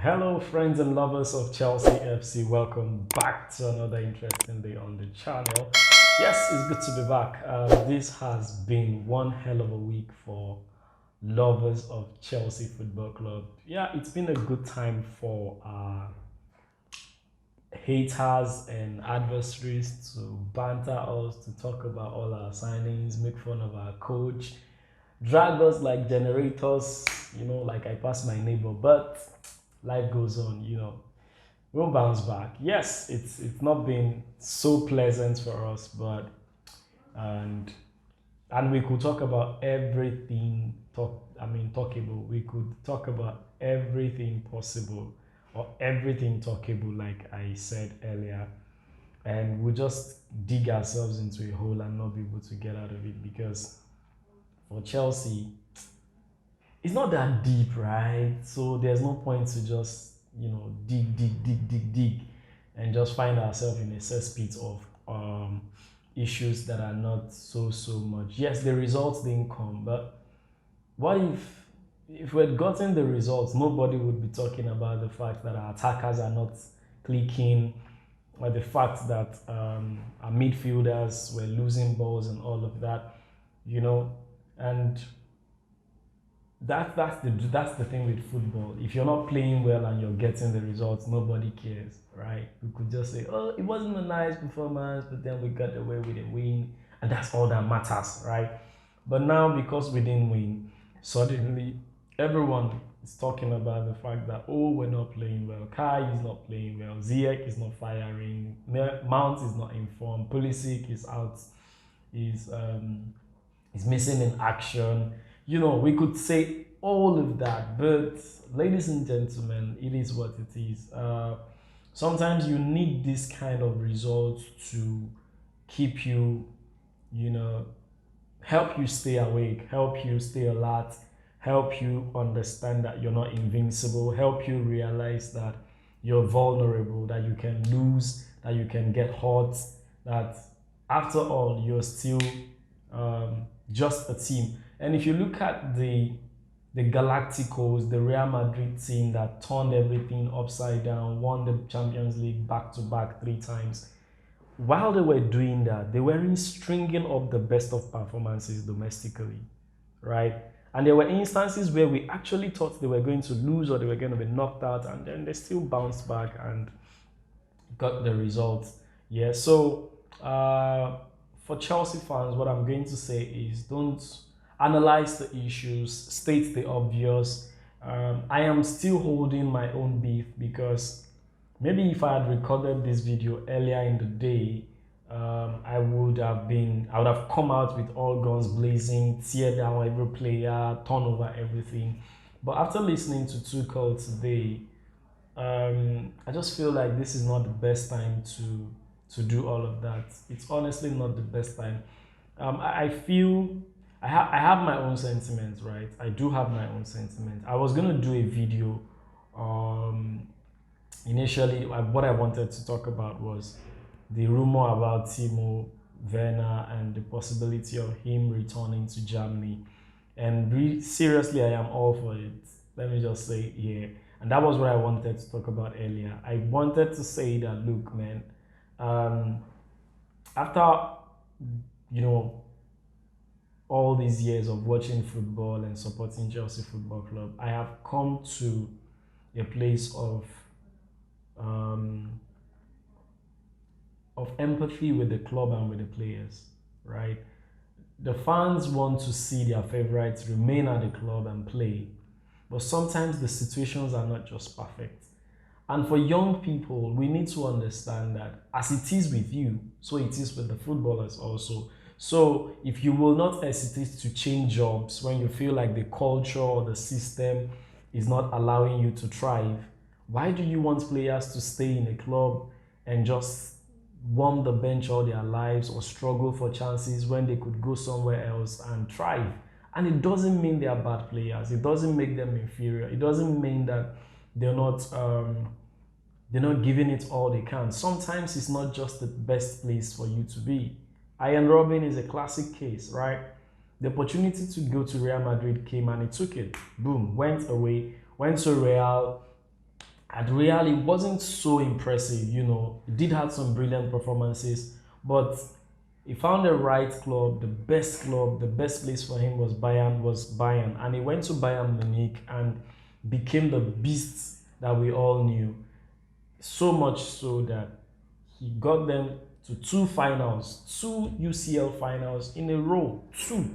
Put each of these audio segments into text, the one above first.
Hello, friends and lovers of Chelsea FC. Welcome back to another interesting day on the channel. Yes, it's good to be back. This has been one hell of a week for lovers of Chelsea Football Club. Yeah, it's been a good time for haters and adversaries to banter us, to talk about all our signings, make fun of our coach, drag us like generators, like I passed my neighbor, but life goes on, we'll bounce back. Yes, it's not been so pleasant for us, but and we could talk about everything talkable. We could talk about everything possible or everything talkable, like I said earlier, and we'll just dig ourselves into a hole and not be able to get out of it because for Chelsea, it's not that deep, right? So there's no point to just, dig, and just find ourselves in a cesspit of issues that are not so much. Yes, the results didn't come, but what if we had gotten the results, nobody would be talking about the fact that our attackers are not clicking, or the fact that our midfielders were losing balls and all of that, and that's the thing with football. If you're not playing well and you're getting the results, nobody cares, right? We could just say, "Oh, it wasn't a nice performance, but then we got away with a win, and that's all that matters," right? But now, because we didn't win, suddenly everyone is talking about the fact that, oh, we're not playing well. Kai is not playing well. Ziyech is not firing. Mount is not informed. Pulisic is out. Is missing in action. We could say all of that, but ladies and gentlemen, it is what it is. Sometimes you need this kind of results to keep you, help you stay awake, help you stay alert, help you understand that you're not invincible, help you realize that you're vulnerable, that you can lose, that you can get hurt, that after all, you're still just a team. And if you look at the Galacticos, the Real Madrid team that turned everything upside down, won the Champions League back-to-back 3 times, while they were doing that, they weren't stringing up the best of performances domestically, right? And there were instances where we actually thought they were going to lose or they were going to be knocked out, and then they still bounced back and got the result. Yeah, so for Chelsea fans, what I'm going to say is don't analyze the issues, state the obvious. I am still holding my own beef because maybe if I had recorded this video earlier in the day, I would have come out with all guns blazing, tear down every player, turn over everything. But after listening to Tuchel today, I just feel like this is not the best time to do all of that. It's honestly not the best time. I feel I have my own sentiments, right? I do have my own sentiments. I was gonna do a video. Initially, what I wanted to talk about was the rumor about Timo Werner and the possibility of him returning to Germany. And seriously, I am all for it. Let me just say it here. And that was what I wanted to talk about earlier. I wanted to say that, look, man, after all these years of watching football and supporting Chelsea Football Club, I have come to a place of empathy with the club and with the players, right? The fans want to see their favorites remain at the club and play, but sometimes the situations are not just perfect. And for young people, we need to understand that as it is with you, so it is with the footballers also. So if you will not hesitate to change jobs when you feel like the culture or the system is not allowing you to thrive, why do you want players to stay in a club and just warm the bench all their lives or struggle for chances when they could go somewhere else and thrive? And it doesn't mean they are bad players. It doesn't make them inferior. It doesn't mean that they're not giving it all they can. Sometimes it's not just the best place for you to be. Ian Robin is a classic case, right? The opportunity to go to Real Madrid came and he took it. Boom, went away, went to Real, at Real, it wasn't so impressive, you know. He did have some brilliant performances, but he found the right club, the best place for him was Bayern, and he went to Bayern Munich and became the beast that we all knew. So much so that he got them to two UCL finals in a row, two.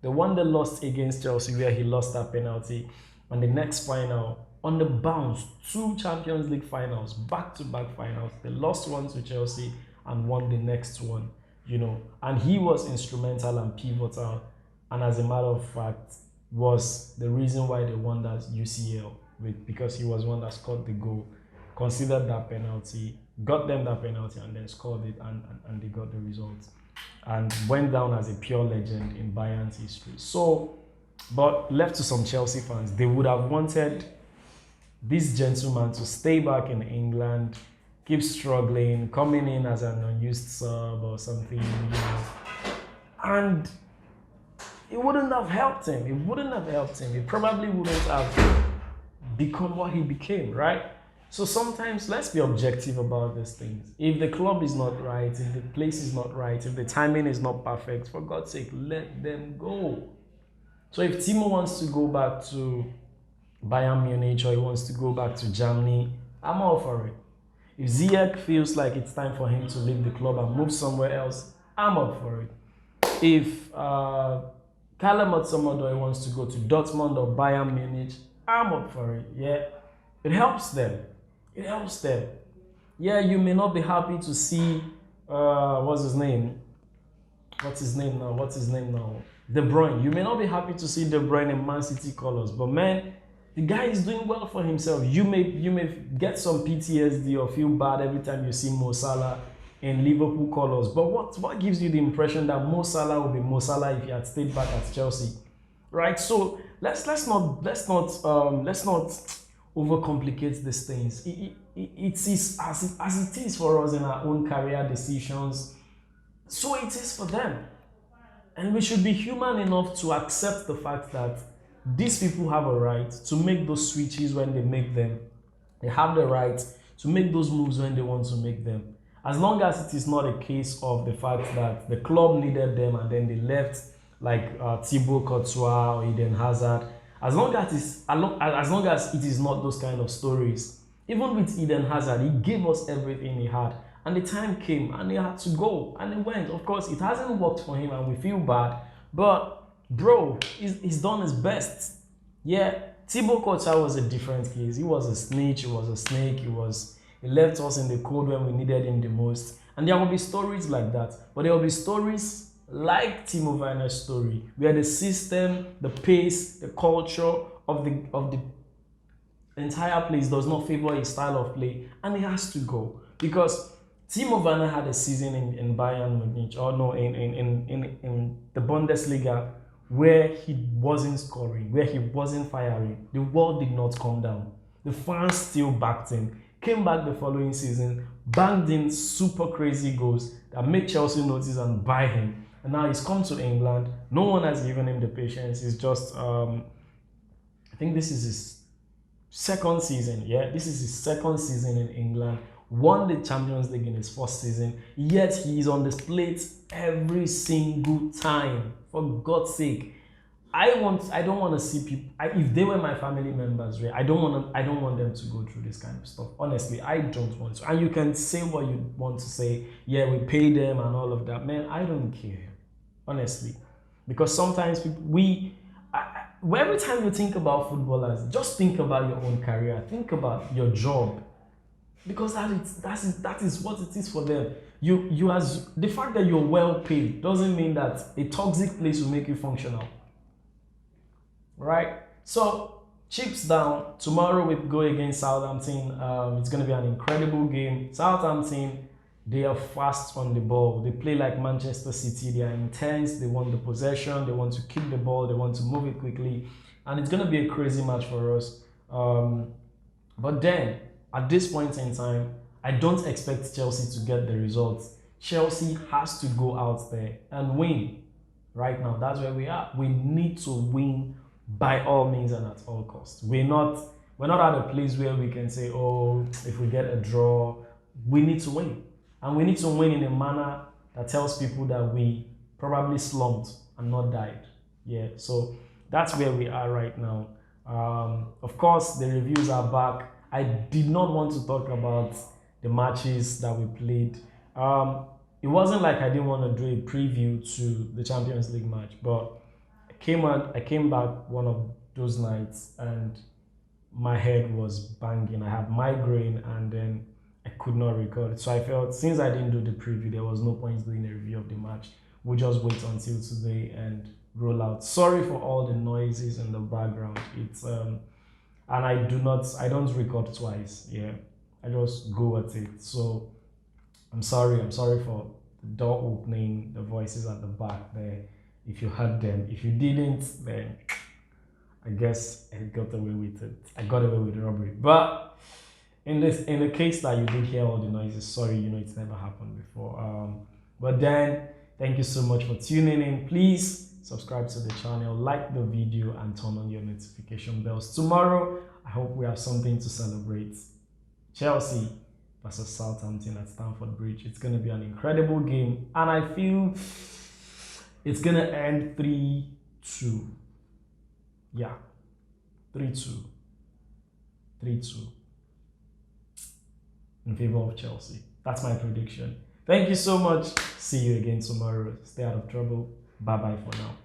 The one they lost against Chelsea, where he lost that penalty, and the next final on the bounce, two Champions League finals, back-to-back finals. They lost one to Chelsea and won the next one, you know. And he was instrumental and pivotal, and as a matter of fact, was the reason why they won that UCL, because he was one that scored the goal, considered that penalty, got them that penalty, and then scored it, and they got the result, and went down as a pure legend in Bayern's history. So, but left to some Chelsea fans, they would have wanted this gentleman to stay back in England, keep struggling, coming in as an unused sub or something, you know, and it wouldn't have helped him. It wouldn't have helped him. It probably wouldn't have become what he became, right? So sometimes let's be objective about these things. If the club is not right, if the place is not right, if the timing is not perfect, for God's sake, let them go. So if Timo wants to go back to Bayern Munich or he wants to go back to Germany, I'm all for it. If Ziyech feels like it's time for him to leave the club and move somewhere else, I'm up for it. If Callum Hudson-Odoi wants to go to Dortmund or Bayern Munich, I'm up for it. Yeah, it helps them. It helps them. Yeah, you may not be happy to see what's his name now? De Bruyne. You may not be happy to see De Bruyne in Man City colors, but man, the guy is doing well for himself. You may get some PTSD or feel bad every time you see Mo Salah in Liverpool colors. But what gives you the impression that Mo Salah will be Mo Salah if he had stayed back at Chelsea, right? So let's not overcomplicate these things. It is as it is for us in our own career decisions, so it is for them. And we should be human enough to accept the fact that these people have a right to make those switches when they make them. They have the right to make those moves when they want to make them. As long as it is not a case of the fact that the club needed them and then they left, like Thibaut Courtois or Eden Hazard. As long as it is not those kind of stories. Even with Eden Hazard, he gave us everything he had. And the time came and he had to go. And he went. Of course, it hasn't worked for him and we feel bad. But, bro, he's done his best. Yeah, Thibaut Courtois was a different case. He was a snitch. He was a snake. He left us in the cold when we needed him the most. And there will be stories like that. But there will be stories like Timo Werner's story, where the system, the pace, the culture of the entire place does not favor his style of play, and he has to go. Because Timo Werner had a season in Bayern Munich, or no, in the Bundesliga, where he wasn't scoring, where he wasn't firing. The world did not come down. The fans still backed him. Came back the following season, banged in super crazy goals that made Chelsea notice and buy him. And now he's come to England. No one has given him the patience. He's just, I think this is his second season. Yeah, this is his second season in England. Won the Champions League in his first season. Yet he is on the plate every single time. For God's sake, I don't want to see people. If they were my family members, right, I don't want them to go through this kind of stuff. Honestly, I don't want to. And you can say what you want to say. Yeah, we pay them and all of that. Man, I don't care. Honestly, because sometimes every time you think about footballers, just think about your own career. Think about your job, because that is what it is for them. You as the fact that you're well paid doesn't mean that a toxic place will make you functional. Right? So, chips down. Tomorrow we go against Southampton. It's going to be an incredible game. Southampton, they are fast on the ball. They play like Manchester City. They are intense. They want the possession. They want to keep the ball. They want to move it quickly. And it's going to be a crazy match for us. But then, at this point in time, I don't expect Chelsea to get the results. Chelsea has to go out there and win. Right now, that's where we are. We need to win by all means and at all costs. We're not We're not at a place where we can say, oh, if we get a draw, we need to win. And we need to win in a manner that tells people that we probably slumped and not died. Yeah, so that's where we are right now. Of course, the reviews are back. I did not want to talk about the matches that we played. It wasn't like I didn't want to do a preview to the Champions League match, but I came back one of those nights and my head was banging. I had migraine and then I could not record. So I felt since I didn't do the preview, there was no point doing a review of the match. We'll just wait until today and roll out. Sorry for all the noises in the background. It's and I don't record twice. Yeah, I just go at it. So I'm sorry. I'm sorry for the door opening, the voices at the back there. If you heard them, if you didn't, then I guess I got away with it. I got away with the robbery. But in the case that you did hear all the noises, sorry, it's never happened before. But then, thank you so much for tuning in. Please subscribe to the channel, like the video, and turn on your notification bells. Tomorrow, I hope we have something to celebrate. Chelsea versus Southampton at Stamford Bridge. It's going to be an incredible game, and I feel it's going to end 3-2. Yeah, 3-2. 3-2 in favor of Chelsea. That's my prediction. Thank you so much. See you again tomorrow. Stay out of trouble. Bye-bye for now.